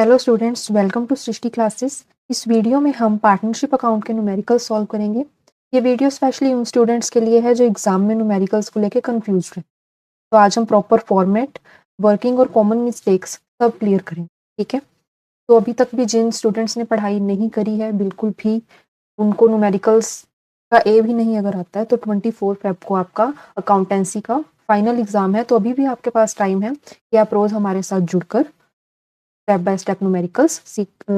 Hello students, welcome to Srishti classes. इस video में हम पार्टनरशिप अकाउंट के न्यूमेरिकल सॉल्व करेंगे। ये वीडियो स्पेशली उन स्टूडेंट्स के लिए है जो एग्जाम में न्यूमेरिकल्स को लेके कंफ्यूज हैं। तो आज हम प्रॉपर फॉर्मेट, वर्किंग और कॉमन मिस्टेक्स सब क्लियर करेंगे। ठीक है। तो अभी तक भी जिन स्टूडेंट्स ने पढ़ाई नहीं करी है, बिल्कुल भी उनको न्यूमेरिकल्स का ए भी नहीं अगर आता है, तो 24 फेब को आपका अकाउंटेंसी का फाइनल एग्जाम है। तो अभी भी आपके पास टाइम है कि आप रोज हमारे साथ जुड़कर स्टेप बाय स्टेप न्यूमेरिकल्स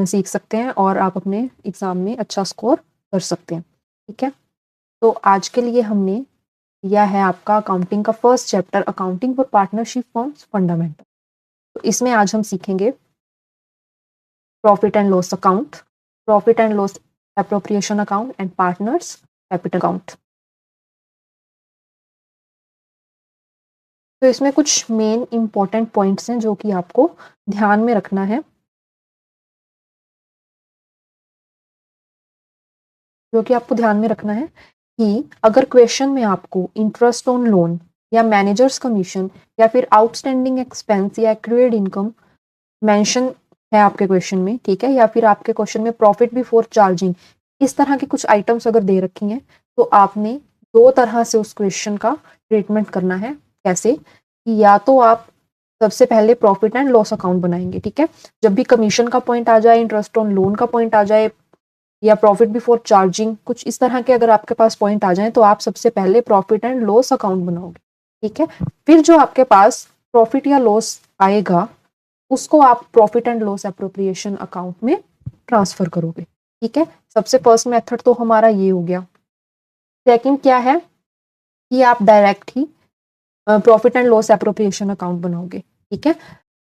सीख सकते हैं और आप अपने एग्जाम में अच्छा स्कोर कर सकते हैं। ठीक है। तो आज के लिए हमने लिया है आपका अकाउंटिंग का first chapter, accounting for partnership firms fundamental. तो इसमें आज हम सीखेंगे profit and loss account, profit and loss appropriation account and partners capital account. तो इसमें कुछ मेन इंपॉर्टेंट पॉइंट्स हैं जो कि आपको ध्यान में रखना है, कि अगर क्वेश्चन में आपको इंटरेस्ट ऑन लोन या मैनेजर्स कमीशन या फिर आउटस्टैंडिंग एक्सपेंस या एक्रूएड इनकम मेंशन है आपके क्वेश्चन में, ठीक है, या फिर आपके क्वेश्चन में प्रॉफिट बिफोर चार्जिंग, इस तरह की कुछ आइटम्स अगर दे रखी हैं, तो आपने दो तरह से उस क्वेश्चन का ट्रीटमेंट करना है। कैसे कि या तो आप सबसे पहले प्रॉफिट एंड लॉस अकाउंट बनाएंगे, ठीक है, जब भी कमीशन का पॉइंट आ जाए, इंटरेस्ट ऑन लोन का पॉइंट आ जाए या प्रॉफिट बिफोर चार्जिंग, कुछ इस तरह के अगर आपके पास पॉइंट आ जाए, तो आप सबसे पहले प्रॉफिट एंड लॉस अकाउंट बनाओगे। ठीक है। फिर जो आपके पास प्रॉफिट या लॉस आएगा, उसको आप profit and loss appropriation account में ट्रांसफर करोगे। ठीक है। सबसे फर्स्ट मेथड तो हमारा ये हो गया। सेकंड क्या है कि आप direct he profit and loss appropriation account बनाओगे। ठीक है।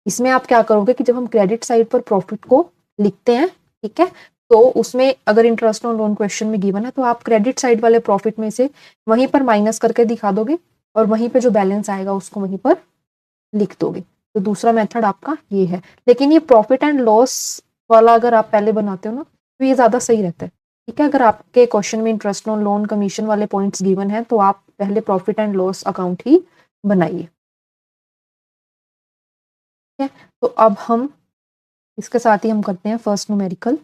इसमें आप क्या करोगे कि जब हम क्रेडिट साइड पर प्रॉफिट को लिखते हैं, ठीक है, तो उसमें अगर इंटरेस्ट ऑन लोन क्वेश्चन में गिवन है, तो आप क्रेडिट साइड वाले प्रॉफिट में से वहीं पर माइनस करके दिखा दोगे और वहीं पे जो बैलेंस आएगा उसको वहीं पर लिख दोगे। तो दूसरा मेथड आपका ये है। लेकिन ये प्रॉफिट एंड लॉस वाला अगर आप पहले बनाते हो ना, तो ये ज्यादा सही रहता है। ठीक है। अगर आपके क्वेश्चन में इंटरेस्ट ऑन लोन कमीशन वाले पॉइंट्स गिवन है, तो आप पहले प्रॉफिट एंड लॉस अकाउंट ही बनाइए। ठीक है। तो अब हम इसके साथ ही हम करते हैं फर्स्ट न्यूमेरिकल।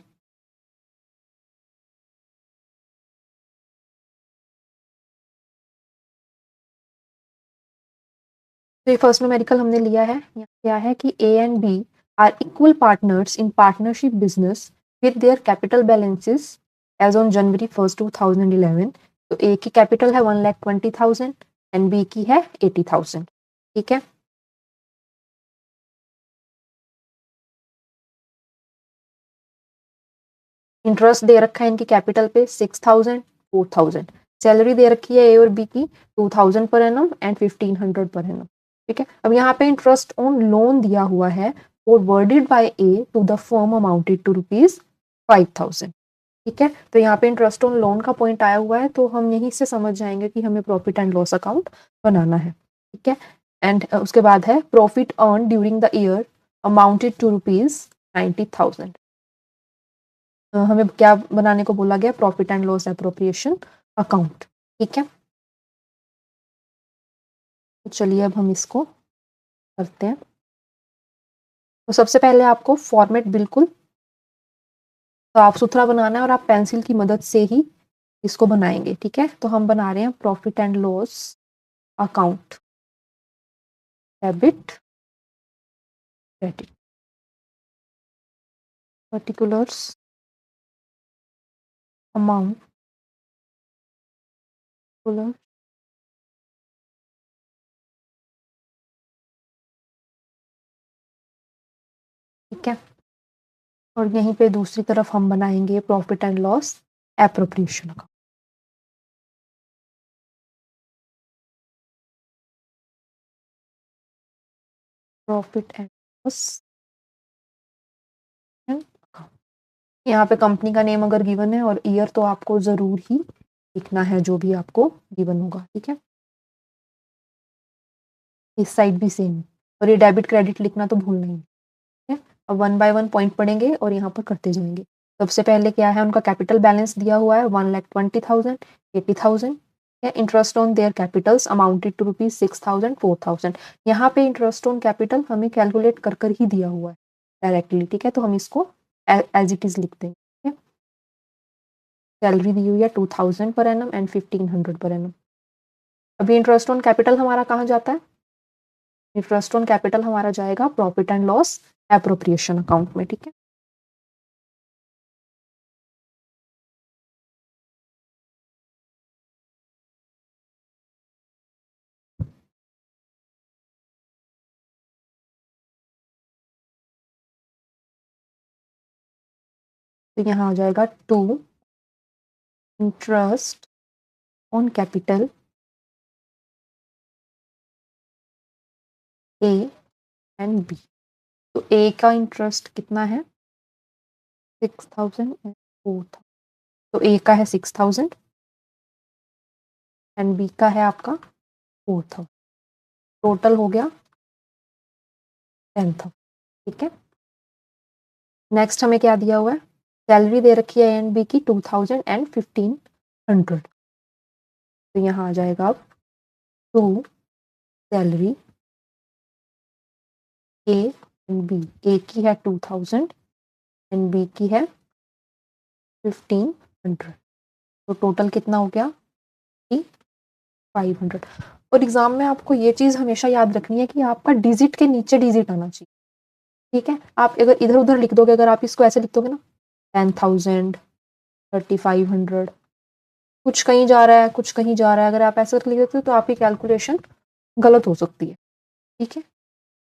तो ये फर्स्ट न्यूमेरिकल हमने लिया है। यहाँ क्या है कि A and B are equal partners in partnership business with their capital balances as on January 1, 2011। तो ए की कैपिटल है 1,20,000 एंड बी की है 80,000। ठीक है। इंटरेस्ट दे रखा है इनकी कैपिटल पे 6,000, 4,000। सैलरी दे रखी है ए और बी की 2,000 per annum and 1,500 per annum. ठीक है। अब यहाँ पे इंटरेस्ट ऑन लोन दिया हुआ है और worded by A to the firm amounted to ₹5,000। ठीक है। तो यहाँ पे इंटरेस्ट ऑन लोन का पॉइंट आया हुआ है, तो हम यहीं से समझ जाएंगे कि हमें प्रॉफिट एंड लॉस अकाउंट बनाना है। ठीक है। एंड उसके बाद है profit earn during the year amounted to ₹90,000। हमें क्या बनाने को बोला गया? Profit and loss appropriation account. ठीक है। तो चलिए अब हम इसको करते हैं। तो सबसे पहले आपको फॉर्मेट बिल्कुल साफ सुथरा बनाना है और आप पेंसिल की मदद से ही इसको बनाएंगे। ठीक है। तो हम बना रहे हैं profit and loss account, debit, credit, particulars, amount, ठीक है। और यहीं पे दूसरी तरफ हम बनाएंगे profit and loss appropriation account. Profit and loss account. यहाँ पे कंपनी का नेम अगर गिवन है और ईयर तो आपको जरूर ही लिखना है जो भी आपको गिवन होगा। ठीक है। इस साइड भी सेम, और ये डेबिट क्रेडिट लिखना तो भूलना ही। ठीक है। अब 1 बाय 1 पॉइंट पढ़ेंगे और यहाँ पर करते जाएंगे। सबसे पहले क्या है, उनका कैपिटल बैलेंस दिया हुआ है 1,20,000, 80,000। Interest on their capitals amounted to ₹6,000, 4,000। यहाँ पे इंटरेस्ट ऑन कैपिटल हमें कैलकुलेट कर ही दिया हुआ है डायरेक्टली, ठीक है। तो हम इसको एज इट इज लिखते हैं, ठीक है। सैलरी दी हुई है 2000 per annum and 1500 per annum. अभी इंटरेस्ट ऑन कैपिटल हमारा कहाँ जाता है? इंटरेस्ट ऑन कैपिटल हमारा जाएगा profit and loss appropriation account में, ठीक है। तो यहाँ आ जाएगा to interest on capital A and B. तो ए का इंटरेस्ट कितना है? 6000 एंड 4000। तो ए का है 6000 एंड बी का है आपका 4000। टोटल हो गया 10,000, ठीक है। नेक्स्ट हमें क्या दिया हुआ है? सैलरी दे रखी है ए एंड बी की 2000 एंड 1500। तो यहाँ आ जाएगा अब two salary A and B. A की है 2000 एंड बी की है 1500। तो टोटल कितना हो गया? 500। और एग्जाम में आपको ये चीज़ हमेशा याद रखनी है कि आपका डिजिट के नीचे डिजिट आना चाहिए, ठीक है। आप अगर इधर उधर लिख दोगे, अगर आप इसको ऐसे लिख दोगे ना 10,000 3500, कुछ कहीं जा रहा है कुछ कहीं जा रहा है, अगर आप ऐसे लिख देते हो तो आपकी कैलकुलेशन गलत हो सकती है, ठीक है।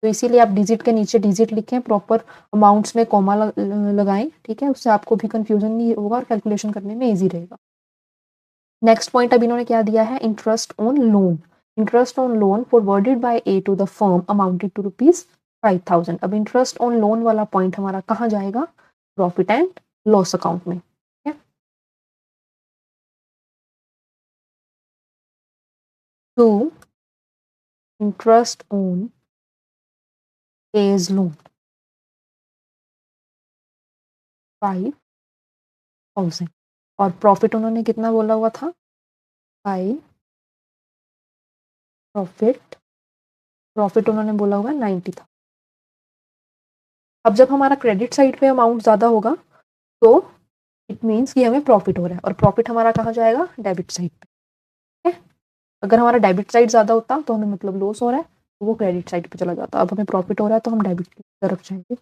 तो इसीलिए आप डिजिट के नीचे डिजिट लिखें, प्रॉपर अमाउंट्स में कॉमा लगाएं, ठीक है। उससे आपको भी कंफ्यूजन नहीं होगा और कैलकुलेशन करने में ईजी रहेगा। नेक्स्ट पॉइंट अब इन्होंने क्या दिया है? Interest on loan. Interest on loan forwarded by A to the firm amounted to ₹5,000। अब इंटरेस्ट ऑन लोन वाला पॉइंट हमारा कहाँ जाएगा? प्रॉफिट एंड लॉस अकाउंट में, ठीक है। To interest on as loan 5,000 और प्रॉफिट उन्होंने कितना बोला हुआ था? बाय प्रॉफिट, प्रॉफिट उन्होंने बोला हुआ 90,000। अब जब हमारा क्रेडिट साइड पे अमाउंट ज़्यादा होगा तो इट मीन्स कि हमें प्रॉफिट हो रहा है, और प्रॉफिट हमारा कहाँ जाएगा? डेबिट साइड पे, ठीक है। अगर हमारा डेबिट साइड ज़्यादा होता तो हमें मतलब लॉस हो रहा है तो वो क्रेडिट साइड पे चला जाता। अब हमें प्रॉफिट हो रहा है तो हम डेबिट की तरफ जाएंगे।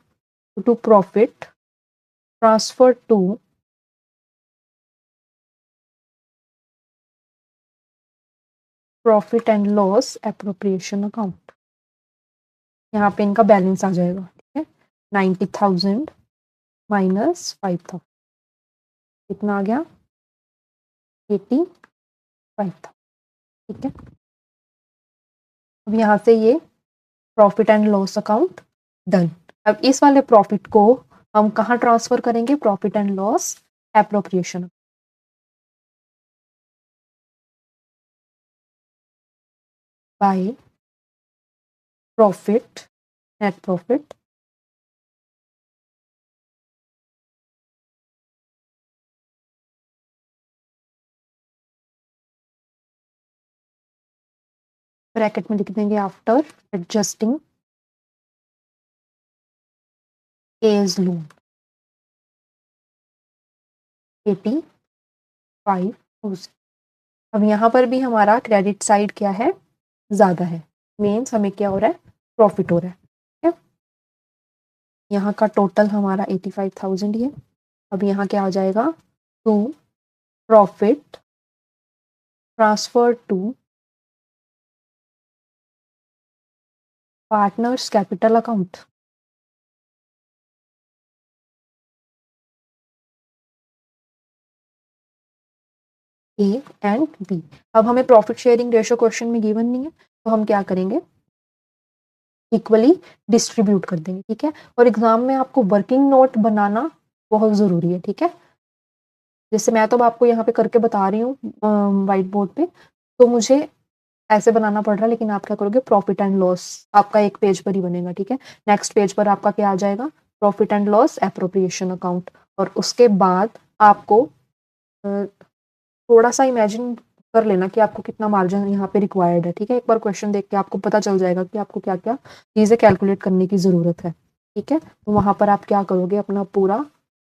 To profit transfer to profit and loss appropriation account. यहाँ पे इनका बैलेंस आ जाएगा, ठीक है। 90,000 माइनस 5,000 कितना आ गया? 85,000, ठीक है। अब यहाँ से ये profit and loss account done. अब इस वाले प्रॉफिट को हम कहाँ ट्रांसफर करेंगे? Profit and loss appropriation by profit net profit bracket में लिख देंगे आफ्टर एडजस्टिंग एज लोन 85,000। अब यहाँ पर भी हमारा क्रेडिट साइड क्या है? ज़्यादा है, मीन्स हमें क्या हो रहा है? प्रॉफिट हो रहा है, ठीक है। यहाँ का टोटल हमारा 85,000 ही है। अब यहाँ क्या आ जाएगा? To profit transfer to partners capital account A and B. अब हमें प्रॉफिट शेयरिंग रेशो क्वेश्चन में गिवन नहीं है तो हम क्या करेंगे? इक्वली डिस्ट्रीब्यूट कर देंगे, ठीक है। और एग्जाम में आपको वर्किंग नोट बनाना बहुत ज़रूरी है, ठीक है। जैसे मैं तो आपको यहाँ पे करके बता रही हूँ वाइट बोर्ड पे, तो मुझे ऐसे बनाना पड़ रहा है, लेकिन आप क्या करोगे? प्रॉफिट एंड लॉस आपका एक पेज पर ही बनेगा, ठीक है। नेक्स्ट पेज पर आपका क्या आ जाएगा? Profit and loss appropriation account. और उसके बाद आपको थोड़ा सा इमेजिन कर लेना कि आपको कितना मार्जिन यहाँ पे रिक्वायर्ड है, ठीक है। एक बार क्वेश्चन देख के आपको पता चल जाएगा कि आपको क्या क्या चीज़ें कैलकुलेट करने की ज़रूरत है। ठीक है। तो वहां पर आप क्या करोगे, अपना पूरा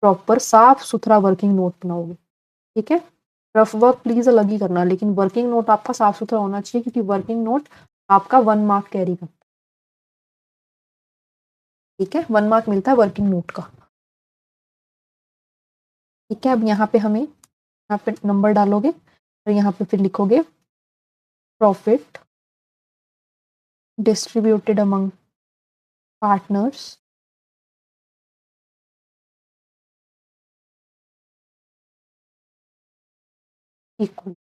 प्रॉपर साफ सुथरा वर्किंग नोट बनाओगे। ठीक है। रफ वर्क प्लीज अलग ही करना, लेकिन वर्किंग नोट आपका साफ सुथरा होना चाहिए, क्योंकि वर्किंग नोट आपका 1 मार्क कैरी करता है। ठीक है, 1 मार्क मिलता है वर्किंग नोट का। ठीक है, अब यहाँ पे हमें यहाँ पे नंबर डालोगे और यहाँ पे फिर लिखोगे profit distributed among partners equal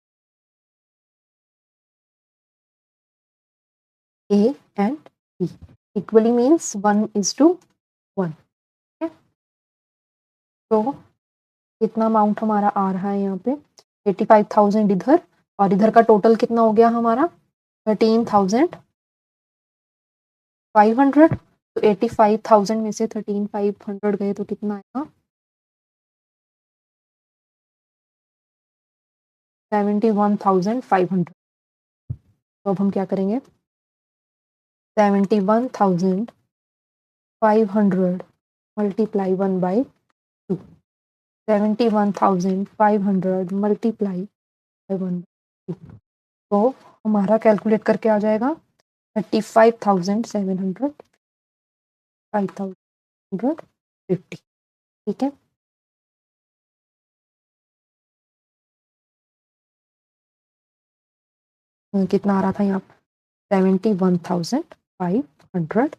A and B. Equally means 1:1. ठीक है। तो कितना अमाउंट हमारा आ रहा है यहाँ पे 85,000 इधर, और इधर का टोटल कितना हो गया हमारा 13,500। तो 85,000 में से 13,500 गए तो कितना आएगा 71,500। तो अब हम क्या करेंगे 71,500 मल्टीप्लाई 1/2। 71,500 multiply by 1/2। तो हमारा कैलकुलेट करके आ जाएगा 35,700 5,150। ठीक है। कितना आ रहा था यहाँ 71,500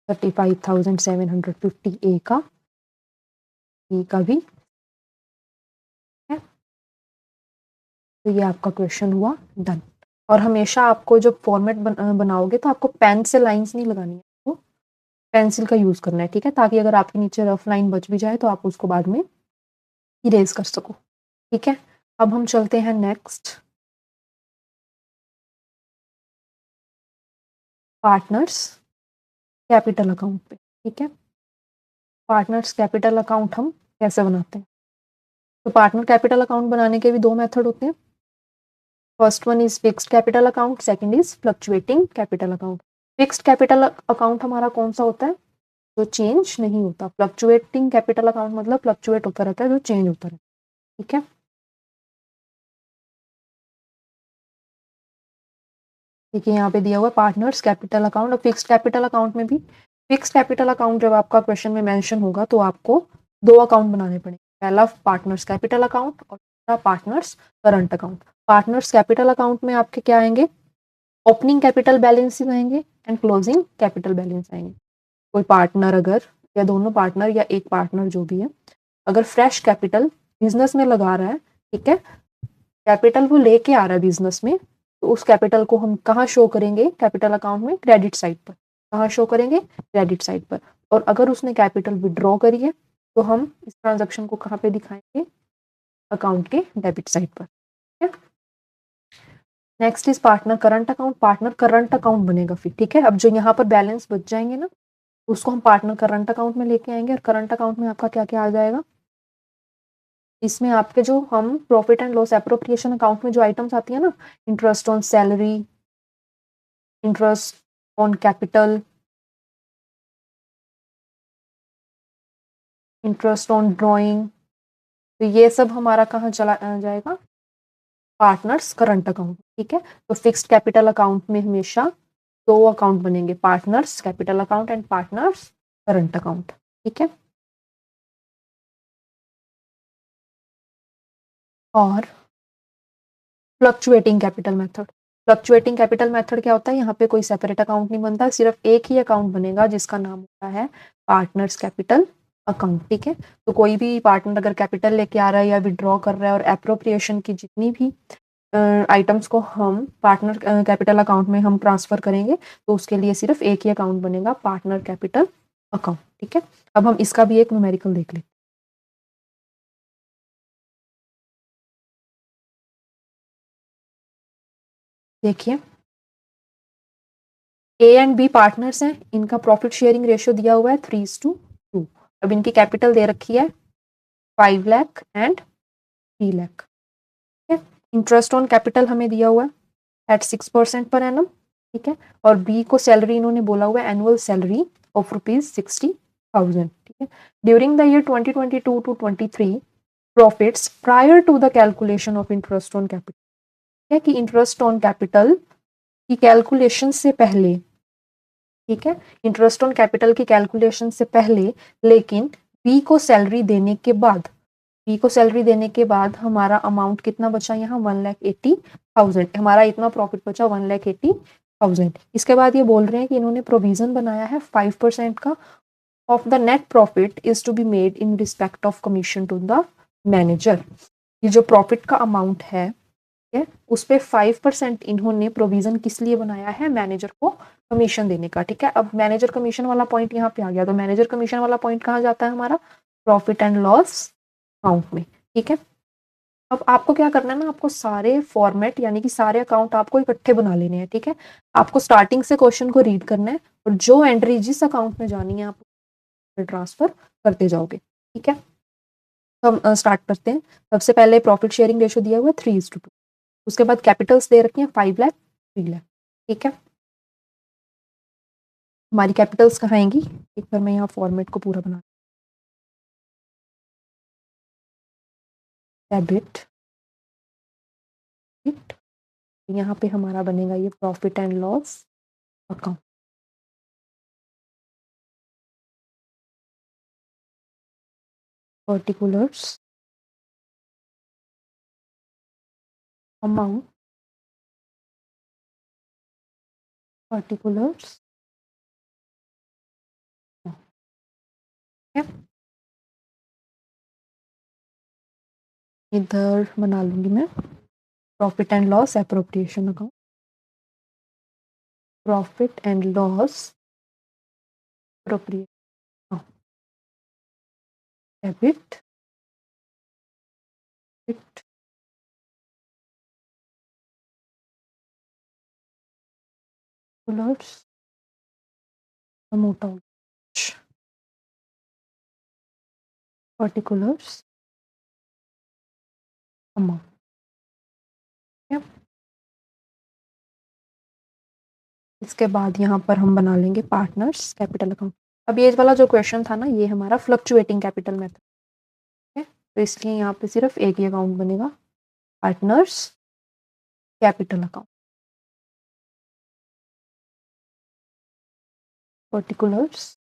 35,750 ए का, बी का भी है। तो ये आपका क्वेश्चन हुआ डन। और हमेशा आपको जब फॉर्मेट बनाओगे तो आपको पेन से लाइंस नहीं लगानी है, तो पेंसिल का यूज करना है। ठीक है, ताकि अगर आपके नीचे रफ लाइन बच भी जाए तो आप उसको बाद में इरेज कर सको। ठीक है, अब हम चलते हैं नेक्स्ट पार्टनर्स कैपिटल अकाउंट पे। ठीक है, पार्टनर्स कैपिटल अकाउंट हम कैसे बनाते हैं। तो पार्टनर कैपिटल अकाउंट बनाने के भी दो मेथड होते हैं। First one is fixed capital account, second is fluctuating capital account. Fixed capital account हमारा कौन सा होता है, जो चेंज नहीं होता। फ्लक्चुएटिंग कैपिटल अकाउंट मतलब फ्लक्चुएट होता रहता है, जो चेंज होता रहता है। ठीक है, देखिए यहाँ पे दिया हुआ पार्टनर्स कैपिटल अकाउंट। और फिक्स्ड कैपिटल अकाउंट में भी, फिक्स्ड कैपिटल अकाउंट जब आपका क्वेश्चन में मेंशन होगा तो आपको दो अकाउंट बनाने पड़ेंगे। पहला पार्टनर्स कैपिटल अकाउंट और दूसरा partners current account. Partners capital account में आपके क्या आएंगे, ओपनिंग कैपिटल बैलेंस आएंगे एंड क्लोजिंग कैपिटल बैलेंस आएंगे। कोई पार्टनर अगर, या दोनों पार्टनर या एक पार्टनर जो भी है, अगर फ्रेश कैपिटल बिजनेस में लगा रहा है, ठीक है, कैपिटल वो लेके आ रहा है बिजनेस में, तो उस कैपिटल को हम कहाँ शो करेंगे कैपिटल अकाउंट में, क्रेडिट साइड पर। कहाँ शो करेंगे, क्रेडिट साइड पर। और अगर उसने कैपिटल विड्रॉ करी है तो हम इस ट्रांजेक्शन को कहाँ पे दिखाएंगे, अकाउंट के डेबिट साइड पर। Next is partner current account. Partner current account बनेगा फिर। ठीक है, अब जो यहाँ पर बैलेंस बच जाएंगे ना, उसको हम पार्टनर करंट अकाउंट में लेके आएंगे। और करंट अकाउंट में आपका क्या क्या आ जाएगा, इसमें आपके जो हम profit and loss appropriation account में जो आइटम्स आती है ना, interest on salary, interest on capital, interest on drawing, तो ये सब हमारा कहाँ चला जाएगा, पार्टनर्स करंट अकाउंट। ठीक है, तो फिक्स्ड कैपिटल अकाउंट में हमेशा दो अकाउंट बनेंगे, partners capital account and partners current account. ठीक है, और fluctuating capital method. Fluctuating capital method क्या होता है, यहाँ पे कोई सेपरेट अकाउंट नहीं बनता, सिर्फ एक ही अकाउंट बनेगा जिसका नाम होता है पार्टनर्स कैपिटल अकाउंट। ठीक है, तो कोई भी पार्टनर अगर कैपिटल लेके आ रहा है या विड्रॉ कर रहा है, और एप्रोप्रिएशन की जितनी भी आइटम्स को हम पार्टनर कैपिटल अकाउंट में हम ट्रांसफर करेंगे, तो उसके लिए सिर्फ एक ही अकाउंट बनेगा, पार्टनर कैपिटल अकाउंट। ठीक है, अब हम इसका भी एक न्यूमेरिकल देख लेते हैं। देखिए, ए एंड बी पार्टनर्स हैं, इनका प्रॉफिट शेयरिंग रेशियो दिया हुआ है 3:2। अब इनकी कैपिटल दे रखी है 5 लाख एंड 3 लाख। ठीक है, इंटरेस्ट ऑन कैपिटल हमें दिया हुआ है एट 6% पर एनम। ठीक है, और बी को सैलरी इन्होंने बोला हुआ है एनुअल सैलरी ऑफ ₹60,000, ठीक है। During the year 2022 to 23 profits prior to the calculation of interest on capital है कि इंटरेस्ट ऑन कैपिटल की कैलकुलेशन से पहले, ठीक है, इंटरेस्ट ऑन कैपिटल की कैलकुलेशन से पहले, लेकिन बी को सैलरी देने के बाद, बी को सैलरी देने के बाद हमारा अमाउंट कितना बचा यहाँ 1,80,000, हमारा इतना प्रॉफिट बचा 1,80,000। इसके बाद ये बोल रहे हैं कि इन्होंने प्रोविजन बनाया है 5% का of the net profit is to be made in respect of commission to the manager. ये जो प्रॉफिट का अमाउंट है, उस पे 5% इन्होंने प्रोविजन किस लिए बनाया है, मैनेजर को कमीशन देने का, ठीक है। अब मैनेजर कमीशन वाला पॉइंट यहाँ पे आ गया, तो मैनेजर कमीशन वाला पॉइंट कहाँ जाता है हमारा, प्रॉफिट एंड लॉस अकाउंट में, ठीक है। अब आपको क्या करना है ना, आपको सारे फॉर्मेट यानी कि सारे अकाउंट आपको इकट्ठे बना लेने हैं, ठीक है। आपको स्टार्टिंग से क्वेश्चन को रीड करना है और जो एंट्री जिस अकाउंट में जानी है आप ट्रांसफर करते जाओगे, ठीक है। तो हम स्टार्ट करते हैं। सबसे पहले प्रॉफिट शेयरिंग रेशियो दिया हुआ है 3:2, उसके बाद कैपिटल्स दे रखी हैं 5 लाख 3 लाख, ठीक है। हमारी कैपिटल्स कहाँ आएंगी, एक बार मैं यहाँ फॉर्मेट को पूरा बना, डेबिट, यहाँ पे हमारा बनेगा ये profit and loss account, particulars amount, particulars, इधर बना लूंगी मैं profit and loss appropriation account, profit and loss appropriation, debit, particulars, मोटा पर्टिकुलर्स अमाउंट, इसके बाद यहाँ पर हम बना लेंगे पार्टनर्स कैपिटल अकाउंट। अब ये वाला जो क्वेश्चन था ना, ये हमारा फ्लक्चुएटिंग कैपिटल मेथड है, तो इसलिए यहाँ पे सिर्फ एक ही अकाउंट बनेगा, partners capital account, particulars,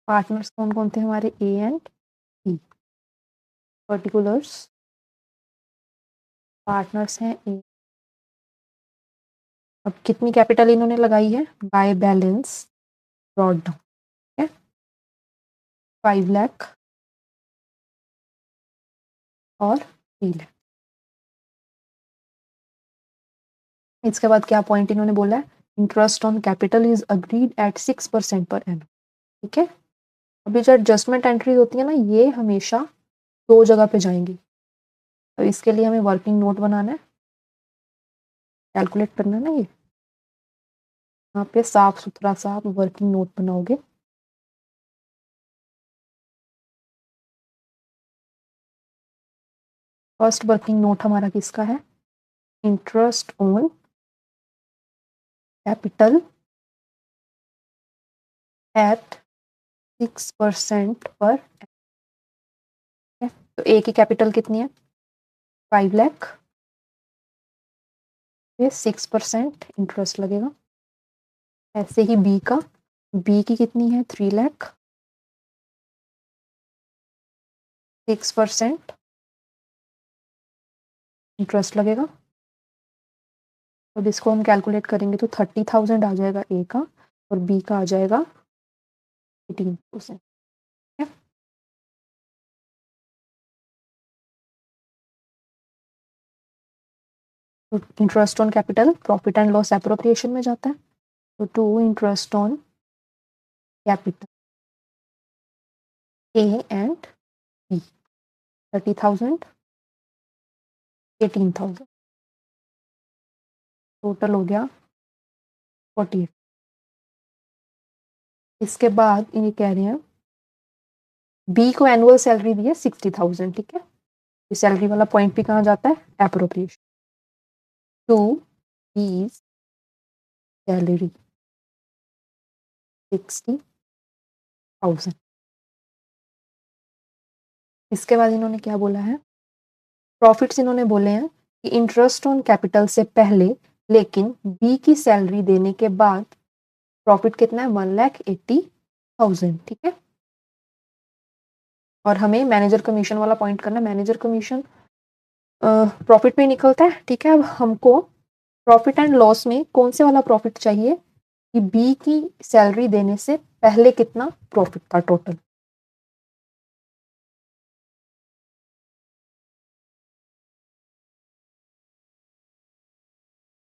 partners कौन कौन थे हमारे, A and B, particulars partners हैं ए। अब कितनी कैपिटल इन्होंने लगाई है, बाय बैलेंस ब्रॉट डाउन, ठीक है, 5 लाख और 3 लाख। इसके बाद क्या पॉइंट इन्होंने बोला है, interest on capital is agreed at 6% per annum, ठीक है। अभी जो एडजस्टमेंट एंट्रीज होती है ना, ये हमेशा 2 जगह पे जाएंगी, तो इसके लिए हमें वर्किंग नोट बनाना है, कैलकुलेट करना है ना, ये यहाँ पे साफ सुथरा सा आप वर्किंग नोट बनाओगे। फर्स्ट वर्किंग नोट हमारा किसका है, इंटरेस्ट ऑन कैपिटल एट 6% पर, तो ए की कैपिटल कितनी है 5 लाख, ये 6% इंटरेस्ट लगेगा। ऐसे ही बी का, बी की कितनी है 3 लाख, 6% इंटरेस्ट लगेगा। अब इसको हम कैलकुलेट करेंगे तो 30,000 आ जाएगा ए का और बी का आ जाएगा 18%। तो interest on capital profit and loss appropriation में जाता है, तो to interest on capital A and B, 30,000 18,000, total हो गया 48। इसके बाद ये कह रहे हैं बी को एनुअल सैलरी दी है 60,000, ठीक है, सैलरी वाला पॉइंट भी कहाँ जाता है, एप्रोप्रिएशन टू बीज सैलरी, 60,000। इसके बाद इन्होंने क्या बोला है, प्रॉफिट्स इन्होंने बोले हैं कि इंटरेस्ट ऑन कैपिटल से पहले लेकिन बी की सैलरी देने के बाद प्रॉफिट कितना है, 1,80,000। ठीक है, और हमें मैनेजर कमीशन वाला पॉइंट करना है। मैनेजर कमीशन प्रॉफिट में निकलता है। ठीक है, अब हमको प्रॉफिट एंड लॉस में कौन से वाला प्रॉफिट चाहिए कि बी की सैलरी देने से पहले कितना प्रॉफिट था total.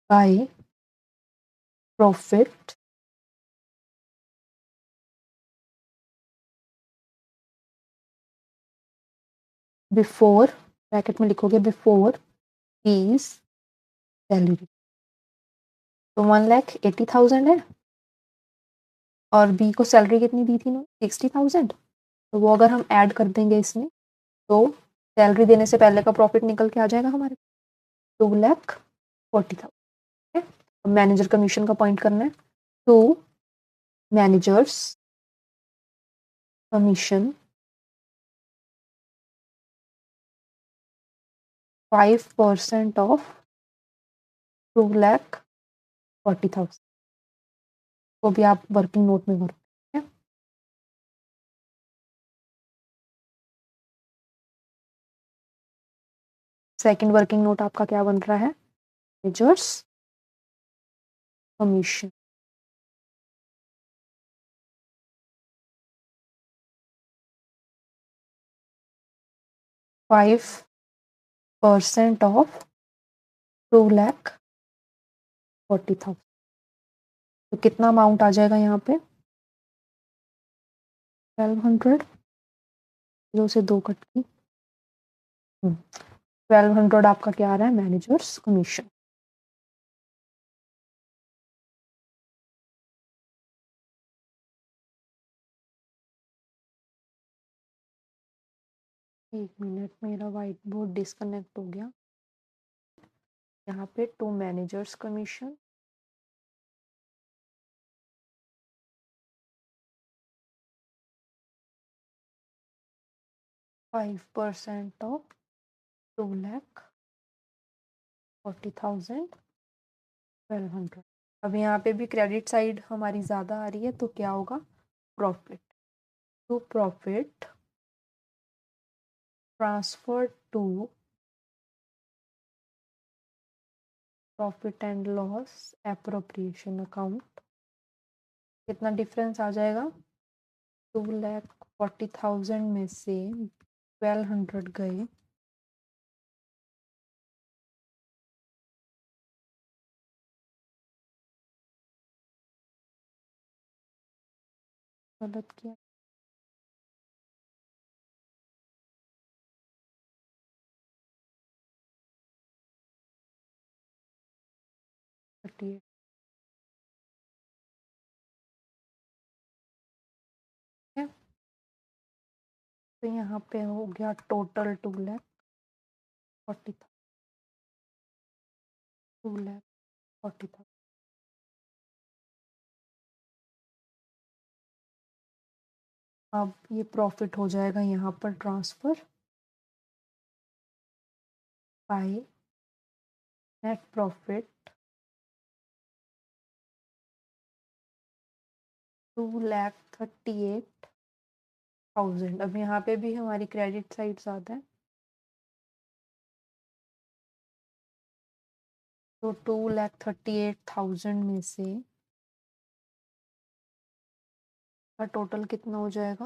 By profit before, bracket में लिखोगे बिफोर बीज सैलरी। तो 1,80,000 है और बी को सैलरी कितनी दी थी ना, 60,000। तो वो अगर हम ऐड कर देंगे इसमें तो सैलरी देने से पहले का प्रॉफिट निकल के आ जाएगा हमारे 2,40,000। अब मैनेजर कमीशन का पॉइंट करना है। टू मैनेजर्स कमीशन 5% ऑफ 2,40,000 को भी आप वर्किंग नोट में भरो। सेकंड वर्किंग नोट आपका क्या बन रहा है, मैनेजर्स कमीशन 5% ऑफ 2,40,000। तो कितना अमाउंट आ जाएगा यहाँ पे, 1,200, 0 से 2 कट की 1,200 आपका क्या आ रहा है, मैनेजर्स कमीशन। एक मिनट, मेरा व्हाइट बोर्ड डिस्कनेक्ट हो गया। यहाँ पे टू मैनेजर्स कमीशन 5% ऑफ 2,40,000 1,200। अब यहाँ पे भी क्रेडिट साइड हमारी ज़्यादा आ रही है तो क्या होगा, profit to profit transfer to profit and loss appropriation account. कितना डिफरेंस आ जाएगा, 2,40,000 में से 1,200 गए गलत किया, है। तो यहाँ पे हो गया टोटल 2,40,000, 2,40,000। अब ये प्रॉफिट हो जाएगा यहाँ पर ट्रांसफर बाय नेट प्रॉफिट 2,38,000। अब यहाँ पे भी हमारी क्रेडिट साइड ज़्यादा है तो 2,38,000 में से का टोटल कितना हो जाएगा,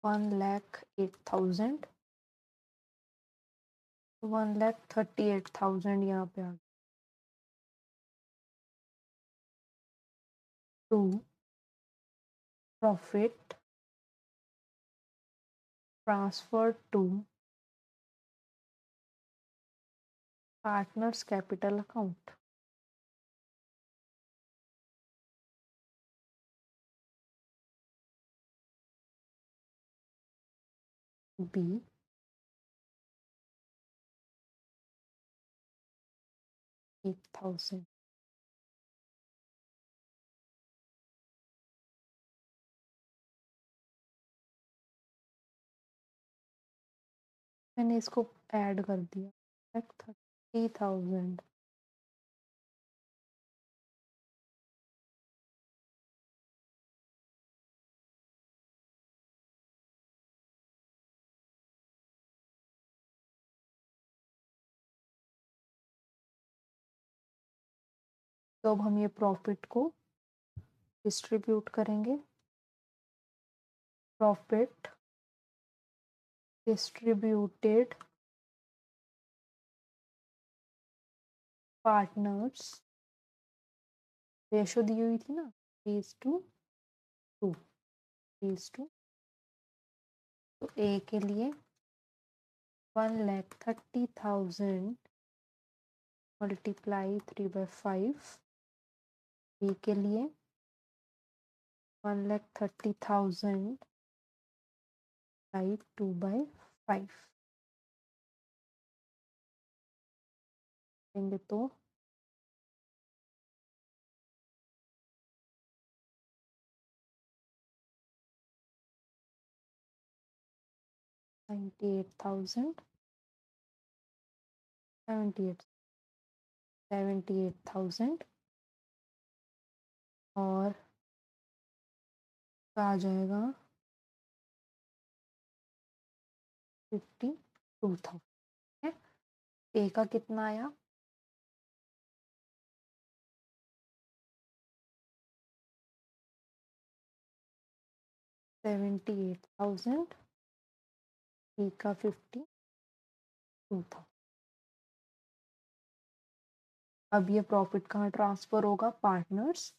1,08,000। 1,38,000 यहाँ पे आ गया। To profit transfer to partners capital account. B 8,000। मैंने इसको ऐड कर दिया 30,000। तो अब हम ये प्रॉफिट को डिस्ट्रीब्यूट करेंगे। प्रॉफिट डिस्ट्रीब्यूटेड पार्टनर्स, रेशो दी हुई थी ना 3:2, 3:2। तो ए के लिए 1,30,000 मल्टीप्लाई 3/5। बी के लिए 1,30,000 बाई 2/5 देंगे तो 98,000, 78,000 और आ जाएगा 52,000 है। ए का कितना आया 78,000, बी का 52,000। अब ये प्रॉफिट कहाँ ट्रांसफर होगा, पार्टनर्स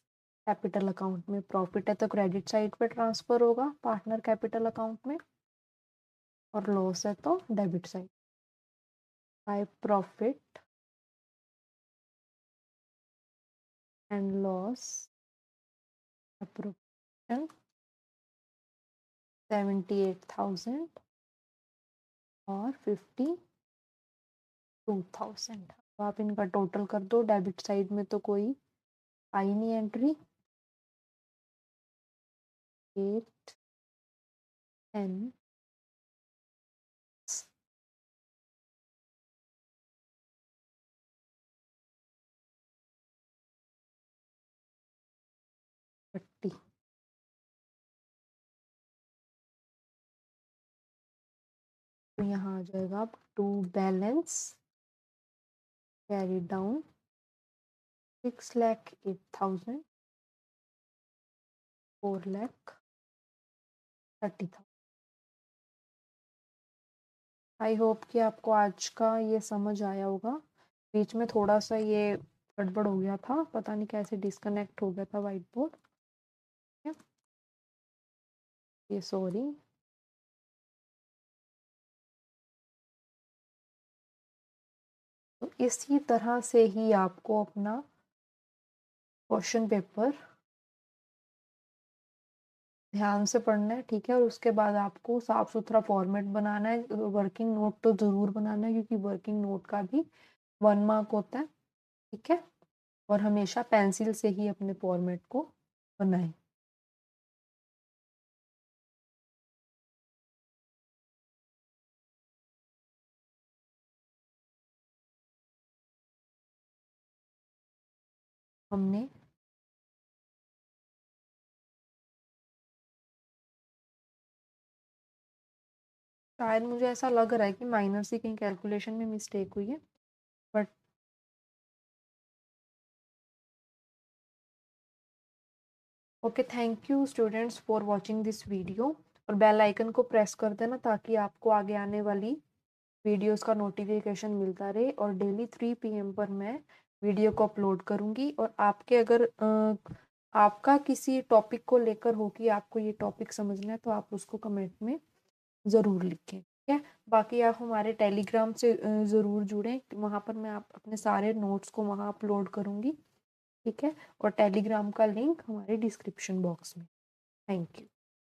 कैपिटल अकाउंट में। प्रॉफिट है तो क्रेडिट साइड पे ट्रांसफर होगा पार्टनर कैपिटल अकाउंट में, और लॉस है तो debit side. By profit and loss appropriation 78,000 और 52,000। तो आप इनका टोटल कर दो। डेबिट साइड में तो कोई आई नहीं एंट्री। 8 10 30। तो यहाँ आ जाएगा अब to balance carry down 6,08,000, 4,30,000। I hope कि आपको आज का ये समझ आया होगा। बीच में थोड़ा सा ये गड़बड़ हो गया था, पता नहीं कैसे डिस्कनेक्ट हो गया था व्हाइट बोर्ड। ये सॉरी। तो इसी तरह से ही आपको अपना क्वेश्चन पेपर ध्यान से पढ़ना है, ठीक है। और उसके बाद आपको साफ सुथरा फॉर्मेट बनाना है। वर्किंग नोट तो जरूर बनाना है, क्योंकि वर्किंग नोट का भी 1 मार्क होता है, ठीक है। और हमेशा पेंसिल से ही अपने फॉर्मेट को बनाएं। हमने शायद, मुझे ऐसा लग रहा है कि माइनर सी कहीं कैलकुलेशन में मिस्टेक हुई है, but okay. Thank you students for watching this video. और बेल आइकन को प्रेस कर देना ताकि आपको आगे आने वाली वीडियोस का नोटिफिकेशन मिलता रहे। और डेली 3 PM पर मैं वीडियो को अपलोड करूंगी। और आपके अगर आपका किसी टॉपिक को लेकर हो कि आपको ये टॉपिक समझना है, तो आप उसको कमेंट में ज़रूर लिखें, ठीक है। बाकी आप हमारे टेलीग्राम से ज़रूर जुड़ें, वहाँ पर मैं आप अपने सारे नोट्स को वहाँ अपलोड करूँगी, ठीक है। और टेलीग्राम का लिंक हमारे डिस्क्रिप्शन बॉक्स में। Thank you.